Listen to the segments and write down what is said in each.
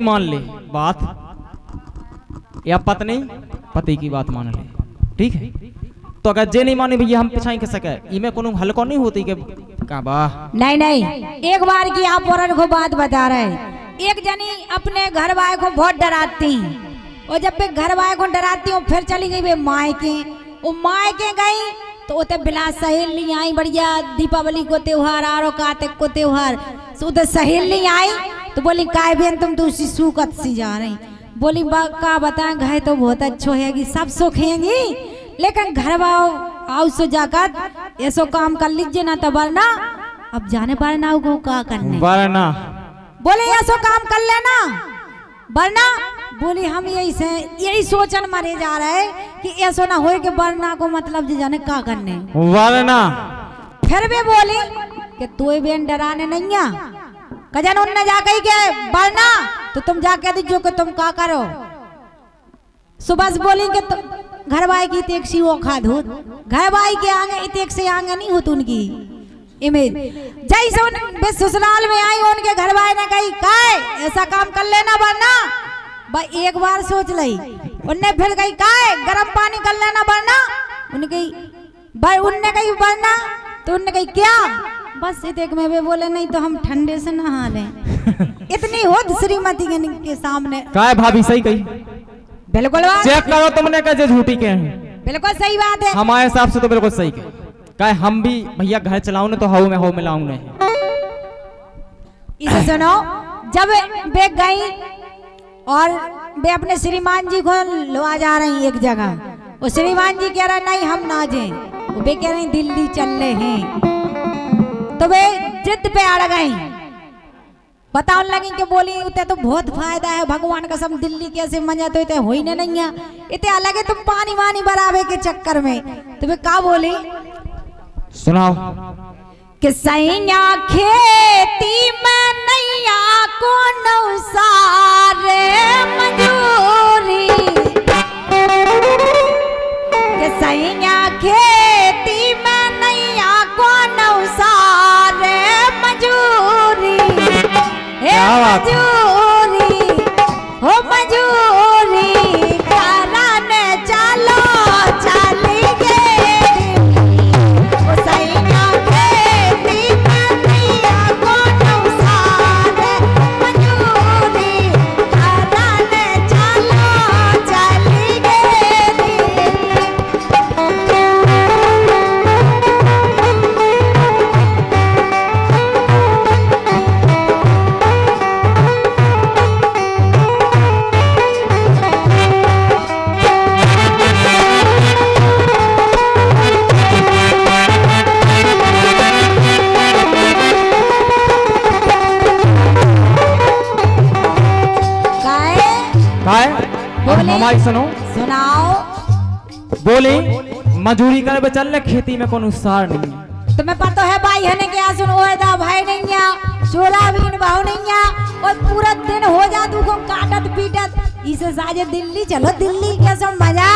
मान ले बात या पत्नी पति की बात मान ले, ठीक है। तो अगर जे नहीं माने भैया हम पिछाई के सके इमे कोनो हल्को नहीं होती के का बा नहीं नहीं। एक बार की आप औरत को बात बता रहे हैं, एक जनी अपने घर वाले को बहुत डराती और जब वे घर वाले को डराती हूँ फिर चली गई वे मायके। वो मायके गई तो उते बिला सहेली आई, बढ़िया दीपावली को त्योहार आरो कार्तिक को त्योहार, तो उते सहेली आई तो बोली काय बहन तुम तो उसी सूकत सी जा रही। बोली का बताएं घर तो बहुत अच्छो है सब सुख हैगी, लेकिन घर आओ सो जाकर ऐसो काम कर लीजिए ना तो वरना अब जाने पारे ना को क्या करने वरना बोले ऐसो काम कर लेना वरना। बोली हम यही सोचन मरे जा रहे कि ऐसो ना हो कि वरना को मतलब जाने क्या करने वरना। फिर भी बोली कि तू बेन डराने नहीं आ कजन उनने जाके के वरना तो तुम जाके दीजिए कि तुम क्या करो। सुबह से बोली कि तुम घर वाई की तेक्सी वो खा धो घर वाई के आगे इतेक से आगे नहीं होती उनकी इमेज। जैसे उन ससुराल में आई उनके घर वाले ने कही काय ऐसा काम कर लेना वरना भाई एक बार सोच ली। उनने फिर कही काय गर्म पानी कर लेना वरना उनकी भाई उनने कही वरना तो उनने कही क्या बस इतेक में वे बोले नहीं तो हम ठंडे से नहा लें। इतनी होद श्रीमती के सामने काय भाभी सही कही बिल्कुल चेक करो तुमने कैसे झूठी के हैं। बिल्कुल सही बात है हमारे हिसाब से तो बिल्कुल सही कहे। काय हम भी भैया घर चलाऊ ने तो हाउ में लाऊं ने। इसे सुनो जब वे गई और वे अपने श्रीमान जी को लवा जा रही एक जगह, वो श्रीमान जी कह रहे नहीं हम ना जाए, वे कह रही दिल्ली चल रहे हैं। तो वे जिद पे अड़ गई, बताने लगी कि बोली उते तो बहुत फायदा है भगवान का सब दिल्ली कैसे मजा तो इते हो ही नहीं है इते अलग है तुम पानी वानी बरावे के चक्कर में। तो वे का बोली सुनाओ कि सैया खेती में नैया को नौसारे मजूरी कि सैया खेती में नैया को नौसारे मजूरी मजूरी हो मजूरी कराने चलो चली गई सैया खेती में नैया को नौसारे मजूरी कराने चलो चली गई। हमारी सुनो सुनाओ। बोली मजूरी करे चल ले खेती में कोनो सार नहीं। तुम्हें पता है भाई है ने क्या सुनो दा भाई नहीं है सोयाबीन भाव नहीं है और पूरा दिन हो जा तू को काटत पीटत इसे साजे दिल्ली चलो दिल्ली कैसे मजा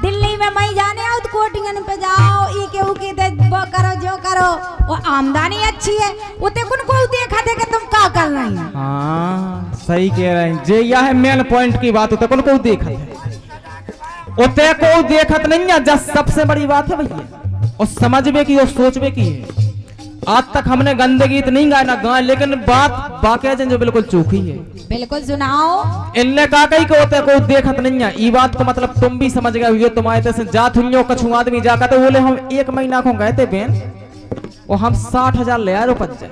दिल्ली में मई जाने आओ तो कोटिंगन पे जाओ ई के उके दे करो जो करो और आमदनी अच्छी है उते कुन को देखा दे कि तुम क्या कर रही हो। हाँ सही कह रहे हैं जे यह है मेन पॉइंट की बात उते कुन को देखत है उते को देखत नहीं है जब सबसे बड़ी बात है भैया और समझबे की और सोचबे की है। आज तक हमने गंदगी तो नहीं गाया ना गाय लेकिन बात बाकी जो बिल्कुल चोखी है। बिल्कुल सुनाओ। इनने कहा कही को होते को देखत नहीं है ई बात को मतलब तुम भी समझ गए हुए तुम्हारे से जात हुई कछु आदमी जाकर तो बोले हम 1 महीना को गए थे बेन और हम 60,000 ले आए पच जाए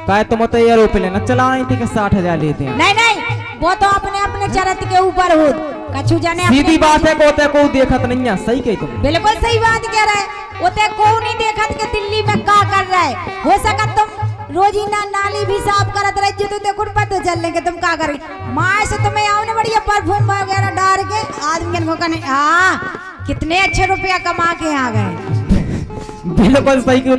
कहे तुम तो ये रुपये लेना चला रही थी कि 60,000 लेते हैं। नहीं नहीं वो तो अपने अपने चरित्र के ऊपर हो कछु जाने सीधी बात है को को देखत नहीं है। सही कही तुम बिल्कुल सही बात कह रहे हैं उते को नहीं देखत कि दिल्ली में क्या कर रहा है। हो सका तुम रोजीना नाली भी साफ करत रह तो देखो पता चल लेंगे तुम क्या कर माँ से तुम्हें आओ ना बढ़िया परफ्यूम वगैरह डाल के आदमी को कहने कितने अच्छे रुपया कमा के आ गए। बिल्कुल सही क्यों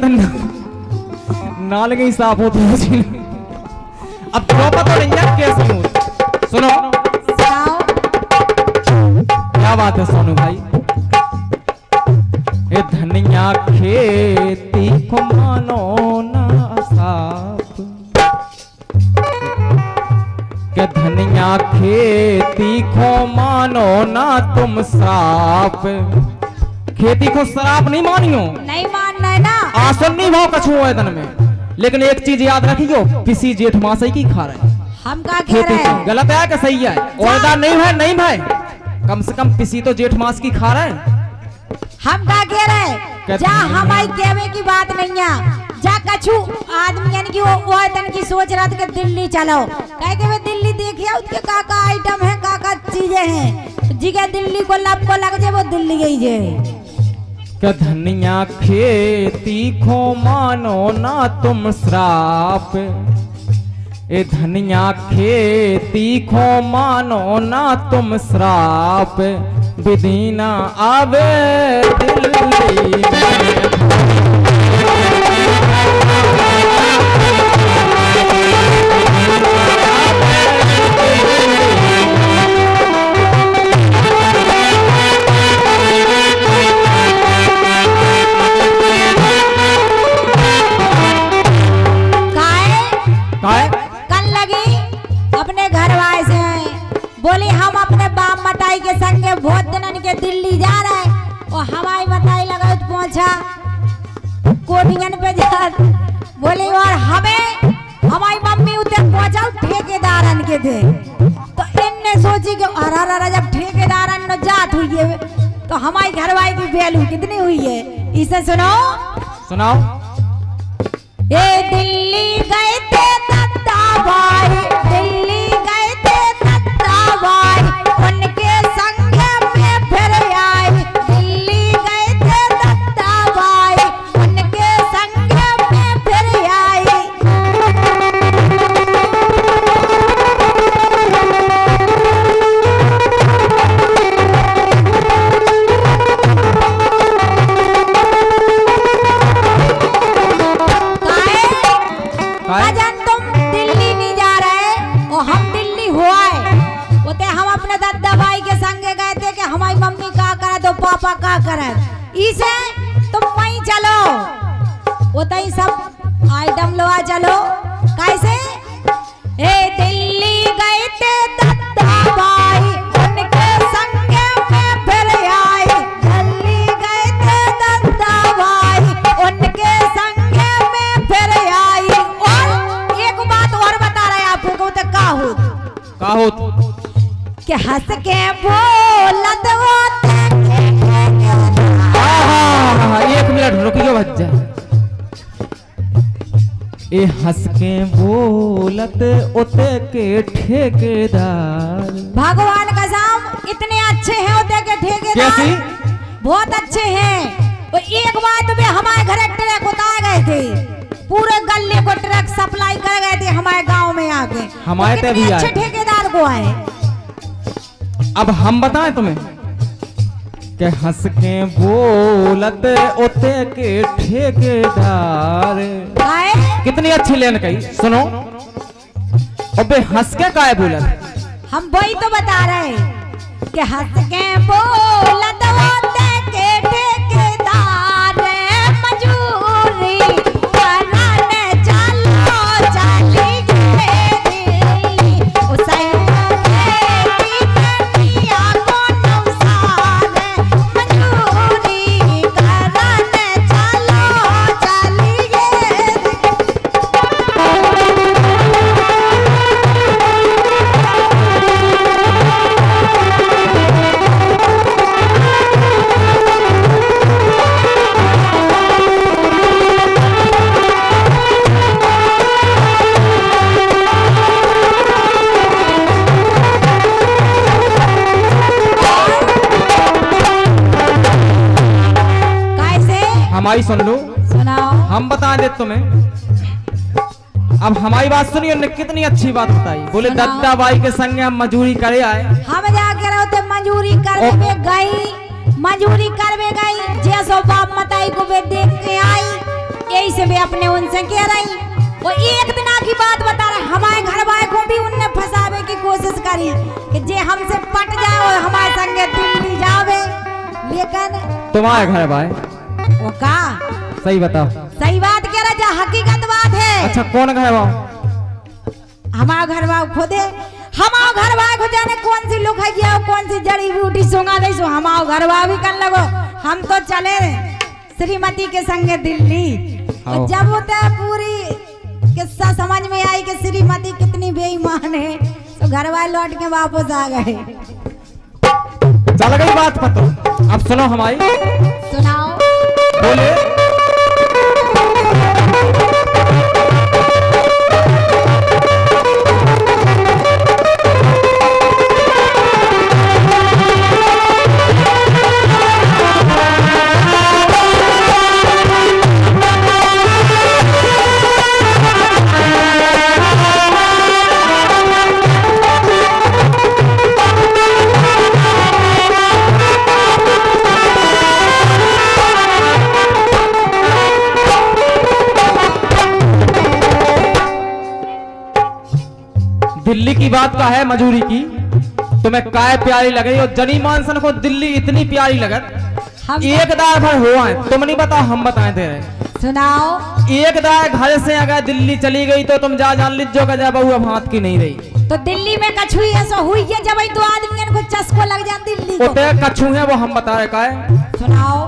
नाल के साफ होती है। अब तो पता नहीं है कैसे सुनो क्या बात है सोनू भाई ये धनिया खेती को मानो ना साफ के धनिया खेती को मानो ना तुम श्राप। खेती को श्राप नहीं मानियो, नहीं मानना है ना। आसन नहीं भाव कछु वेदन में, लेकिन एक चीज याद रखियो, किसी जेठ मास की खा रहे हम का कह रहे हैं? गलत है कि सही है? और नहीं भाई, नहीं भाई, कम से कम किसी तो जेठ मास की खा रहे हैं। हम का कह रहे हैं? जा हमारी कहवे की बात नहीं है, जा कछु आदमी की वो तन की सोच रहा था कि दिल्ली चलो, कहे कि वे दिल्ली देखिए उसके का आइटम है, का चीजें हैं, जी के दिल्ली को लब को लग जाए वो दिल्ली गई जे। क्या धनिया खेती को मानो ना तुम श्राप, ए धनिया खेती को मानो ना तुम श्राप, विधि ना आवे दिल्ली में। अपने घर वाले से बोली हम अपने बाप मताई के संगे बहुत दिनन के दिल्ली जा रहे हैं, और हवाई मताई लगा तो पहुंचा कोटियन पे जा, बोली और हमें हमारी मम्मी उधर पहुंचा ठेकेदारन के थे, तो इनने सोची कि अरे जब ठेकेदारन न जात हुई है तो हमारी घरवाई की वैल्यू कितनी हुई है। इसे सुनो, सुनाओ। ये दिल्ली गए थे दत्ता भाई, दिल्ली गए थे दत्ता भाई, उनके संग में फिर आई, दिल्ली गए थे दत्ता भाई, उनके संग में फिर आई। अजन तुम दिल्ली नहीं जा रहे, और हम दिल्ली हुआ होते, हम अपने दादा भाई के संगे गए थे कि हमारी मम्मी का करे तो पापा का करे, इसे तुम वहीं चलो, होता ही सब आइटम लो आ चलो। कैसे? ए दिल्ली गए थे दादा भाई, उनके संगे में फिर आई, दिल्ली गए थे दादा भाई, उनके संगे में फिर आई। एक बात और बता रहे आपको तो का हो कि हंस के बोलत होते। एक मिनट रुकियो बच्चा, ए हंस के बोलत ओते के ठेकेदार, भगवान कसम इतने अच्छे हैं ओते के ठेकेदार। कैसी? बहुत अच्छे हैं। वो एक बात में हमारे घर ट्रक उतार गए थे, पूरे गले को ट्रक सप्लाई कर गए थे हमारे गांव में आके, हमारे तो भी अच्छे ठेकेदार को आए। अब हम बताएं तुम्हें कि हंस के बोलत ओते के ठेकेदार, कितनी अच्छी लेन कही। सुनो, अबे हंस के काहे बोलत? हम वही तो बता रहे कि हंस के बोलत होते के ठेकेदार, मजूरी कराने चलो चली गए दिल्ली, उसे खेती कनिया को नौसार, मजूरी कराने चलो चली गए। हमारी सुन लो, सुनाओ। हम बता दे तुम्हें। अब हमारी बात सुनिए, उन्होंने कितनी अच्छी बात बताई। बोले दद्दा बाई के संग हम मजूरी करे आए, हम जाके रहो मजूरी करवे गई, मजूरी करवे गई, जैसो बाप मताई को वे देख के आई, यही से वे अपने उनसे कह रही। वो एक दिन की बात बता रहे, हमारे घर वाले को भी उनने फंसावे की कोशिश करी कि जे हमसे पट जाए और हमारे संगे दिल्ली जावे, लेकिन तुम्हारे घर भाई वो का सही बताओ। सही बात कह रहा, हकीकत बात है। अच्छा कौन घर वाओ? हमारा घर वाओ खुद है। हमाओ घर वाले को जाने कौन सी लुक है और कौन सी जड़ी बूटी सोंगा दे सो हमाओ घर वाले भी कर लगो। हम तो चले श्रीमती के संगे दिल्ली। और जब होता है पूरी किस्सा समझ में आई कि श्रीमती कितनी बेईमान है तो घर वाले लौट के वापस आ गए। चल गई बात पतो। अब सुनो हमारी। सुनाओ। बोले दिल्ली की बात का है मजूरी की तुम्हें काय प्यारी लगे और जनी मानसन को दिल्ली इतनी प्यारी लगत। एक दार भर हुआ है तुम नहीं बताओ हम बताए थे। सुनाओ। एक दार घर से अगर दिल्ली चली गई तो तुम जा जान लीजो का जा बहू अब हाथ की नहीं रही। तो दिल्ली में कछु ऐसा हुई है जब दो आदमी को चस्को लग जाए दिल्ली को। कछु है वो हम बता रहे का है। सुनाओ।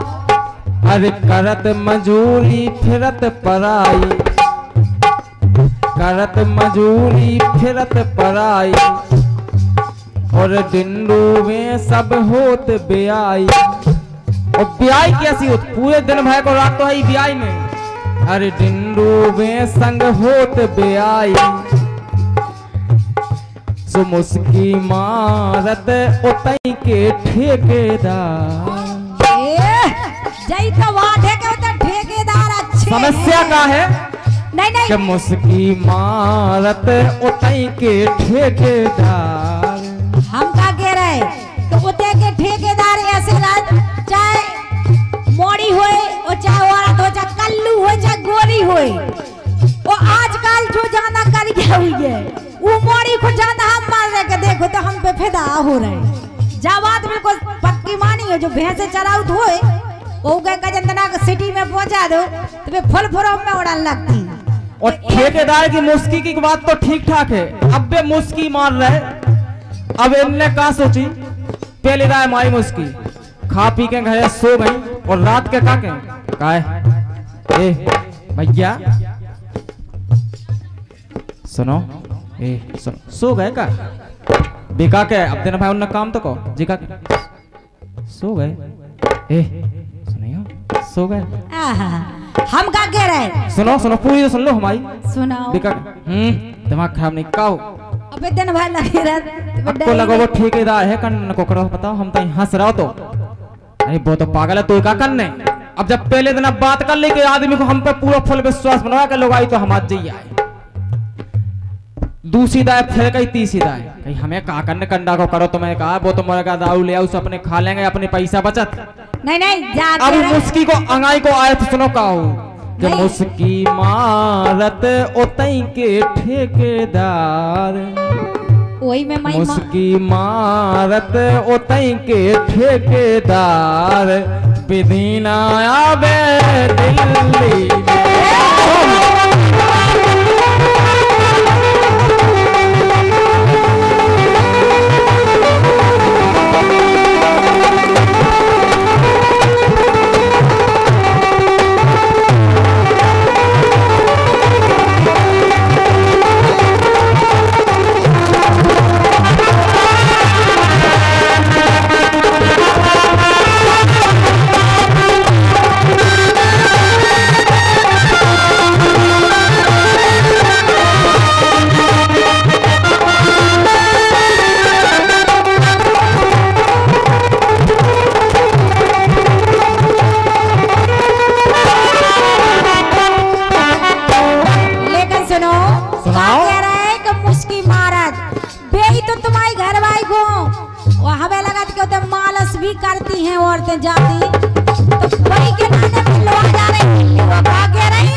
अरे करत मजूरी फिरत पराई करत मजूरी फिरत पराई और डिंडू में सब होत ब्याई। और ब्याई कैसी होत पूरे दिन भर को रात तो है ब्याई में। अरे डिंडू में संग होत ब्याई सो मुस्की मारत उतई के ठेकेदार। जई तो वादे के उतर ठेकेदार अच्छे। समस्या का है नहीं कि मुस्की मारत उतई के ठेकेदार। हम का कह रहे तो उते के ठेकेदार ऐसे चाहे मोड़ी होए और चाहे औरत हो चाहे कल्लू हो चाहे गोरी होए। वो आजकल जो जाना कर गया हुई है वो मोड़ी को जाना हम मार रहे के देखो तो हम पे फिदा हो रहे। जब बात बिल्कुल पक्की मानी हो जो भैंसे चराउत होए वो गए कजंदना सिटी में पहुंचा दो तो फुल फुरों में उड़न लगती। और ठेकेदार की मुस्की की बात तो ठीक ठाक है अब बे मुस्की मार रहे। अब इनने कहा सोची पहले राय मारी मुस्की खा पी के घर सो गई और रात के का ए भैया सुनो ए सुनो सो गए का बेका के अब दिन भाई उनने काम तो को जी का सो गए ए सुनियो सो गए। हम का कह रहे सुनो सुनो पूरी तो सुन लो हमारी। सुनाओ। दिमाग खराब नहीं काओ अबे दिन भर लगे रहते आपको लगा वो ठेकेदार है कन्न को करो बताओ हम तो हंस रहा हो तो अरे वो तो पागल है तो क्या करने। अब जब पहले दिन अब बात कर ली कि आदमी को हम पे पूरा फुल विश्वास बनवा के लोग आई तो हम आज जाइए आए दूसरी दाए फिर कहीं तीसरी दाए कहीं हमें कहा करने कंडा को करो तो मैं कहा वो तो मोरे का दारू ले आओ उसे अपने खा लेंगे अपने पैसा बचत। नहीं जा अब मुस्की को अंगाई को आए तो सुनो का कि मुस्की मारत उतई के ठेकेदार। वही में मुस्की मारत उतई के ठेकेदार विदीना आवे दिल्ली करती हैं औरतें जाती तो वही के नाते में लोग जा रहे हैं वो भागे रहे।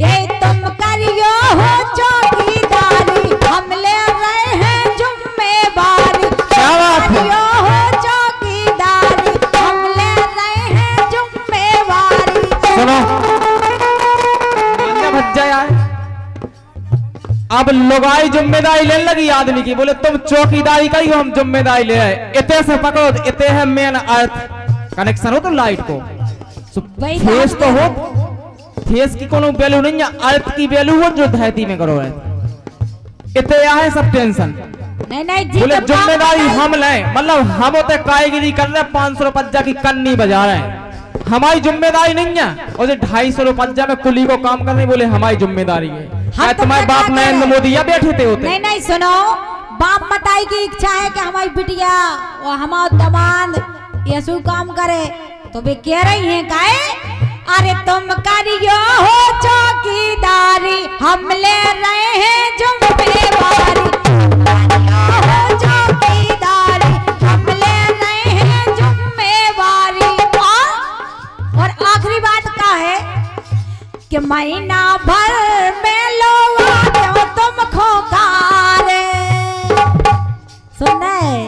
ये तुम करियो हो चौकीदारी हम ले रहे हैं जिम्मेवारी। करियो हो चौकीदारी हम ले रहे हैं जिम्मेवारी। सुनो भज्जा यार अब लुगाई जिम्मेदारी लेने लगी आदमी की, बोले तुम चौकीदारी करी हो, हम जिम्मेदारी ले आए। इतने से पकड़ो, इतने है मेन अर्थ कनेक्शन हो तो लाइट को फेस तो हो, फेस की कोनो वैल्यू नहीं है, अर्थ की वैल्यू हो जो धरती में करो है। इतने है सब टेंशन। नहीं बोले जिम्मेदारी हम लें, मतलब हम होते कारीगिरी कर रहे 500 रुपया की कन्नी बजा रहे हैं, हमारी जिम्मेदारी नहीं है। और जो 250 रुपया में कुली को काम करने, बोले हमारी जिम्मेदारी है। तुम्हारे बाप नरेंद्र मोदी या बैठे थे होते? नहीं सुनो, बाप मताई की इच्छा है कि हमारी बिटिया और हमारा दमाद यीशु काम करे, तो वे कह रही हैं काहे, अरे तुम करियो हो चौकीदारी, हम ले रहे हैं जिम्मेवारी। हो चौकीदारी, हम ले रहे हैं जिम्मेवारी। और आखिरी बात का है कि महीना भर में लोआ दो तुम खोकारे। सुनना है?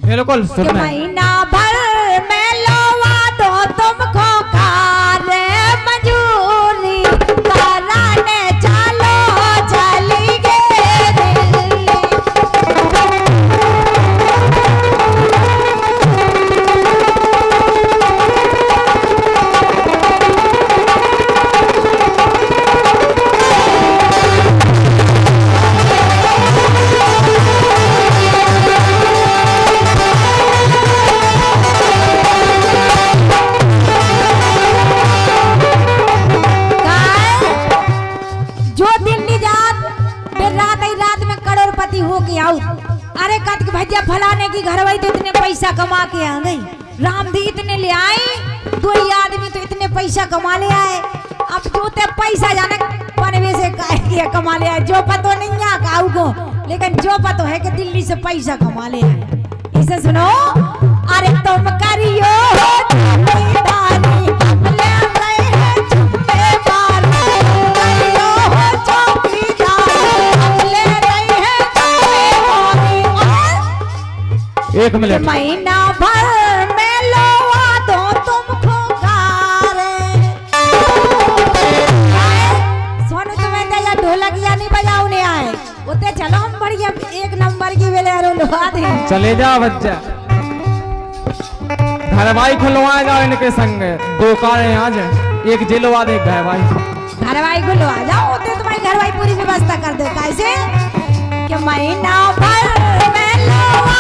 बिल्कुल सुनना है। महीना भर में लोआ दो तुम खोकारे, मजूरी कराने चलो चली गए दिल्ली। अरे कत के भैया फलाने की घर वाली तो इतने पैसा कमा के आ गई, रामधी इतने ले आई, दो ही आदमी तो इतने पैसा कमा ले आए। अब जो ते पैसा जाने पनवे से कमा ले आए, जो पतो नहीं आ काऊ को, लेकिन जो पतो है कि दिल्ली से पैसा कमा ले आए। इसे सुनो, अरे तुम करियो चौकीदारी, हम ले रहे हैं जिम्मेवारी। करियो चौकीदारी, हम ले रहे हैं जिम्मेवारी। एक मिनट। महीना भर में लोआ दो तुम खोकारे। सोनू तुम्हें तो या ढोलक या नहीं बजाने आए, उते चलो हम बढ़िया एक नंबर की बेलेरो लुहा दे। चले जा बच्चा, घरवाई खुलवाए जाओ इनके संग, दो कारें आ जाए, एक जिलवा दे घरवाई। घरवाई को लुहा जाओ, उते तुम्हारी घरवाई पूरी व्यवस्था कर दे। कैसे कि महीना भर में लोआ